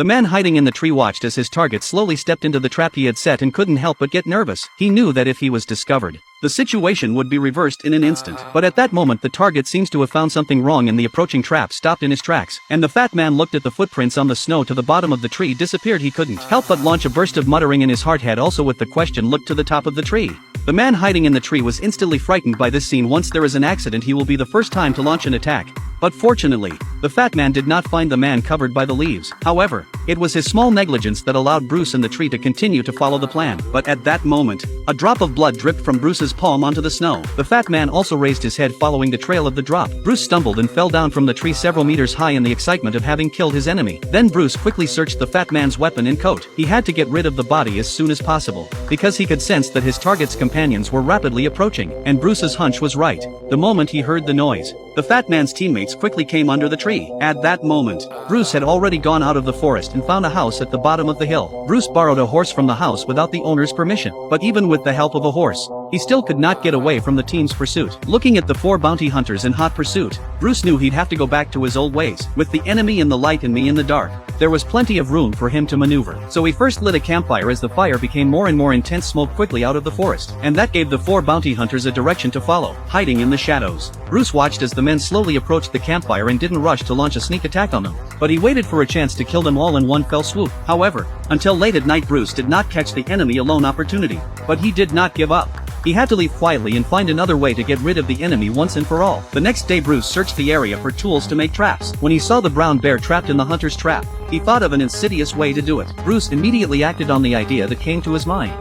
The man hiding in the tree watched as his target slowly stepped into the trap he had set and couldn't help but get nervous. He knew that if he was discovered, the situation would be reversed in an instant. But at that moment the target seems to have found something wrong and the approaching trap stopped in his tracks. And the fat man looked at the footprints on the snow to the bottom of the tree disappeared. He couldn't help but launch a burst of muttering in his heart. Had also with the question looked to the top of the tree. The man hiding in the tree was instantly frightened by this scene. Once there is an accident he will be the first time to launch an attack. But fortunately, the fat man did not find the man covered by the leaves. However, it was his small negligence that allowed Bruce and the tree to continue to follow the plan. But at that moment, a drop of blood dripped from Bruce's palm onto the snow. The fat man also raised his head following the trail of the drop. Bruce stumbled and fell down from the tree several meters high in the excitement of having killed his enemy. Then Bruce quickly searched the fat man's weapon and coat. He had to get rid of the body as soon as possible, because he could sense that his target's companions were rapidly approaching. And Bruce's hunch was right. The moment he heard the noise, the fat man's teammates quickly came under the tree. At that moment, Bruce had already gone out of the forest and found a house at the bottom of the hill. Bruce borrowed a horse from the house without the owner's permission, but even with the help of a horse, he still could not get away from the team's pursuit. Looking at the 4 bounty hunters in hot pursuit, Bruce knew he'd have to go back to his old ways. With the enemy in the light and me in the dark, there was plenty of room for him to maneuver. So he first lit a campfire. As the fire became more and more intense, smoke quickly out of the forest, and that gave the 4 bounty hunters a direction to follow, hiding in the shadows. Bruce watched as the men slowly approached the campfire and didn't rush to launch a sneak attack on them, but he waited for a chance to kill them all in one fell swoop. However, until late at night Bruce did not catch the enemy alone opportunity, but he did not give up. He had to leave quietly and find another way to get rid of the enemy once and for all. The next day Bruce searched the area for tools to make traps. When he saw the brown bear trapped in the hunter's trap, he thought of an insidious way to do it. Bruce immediately acted on the idea that came to his mind.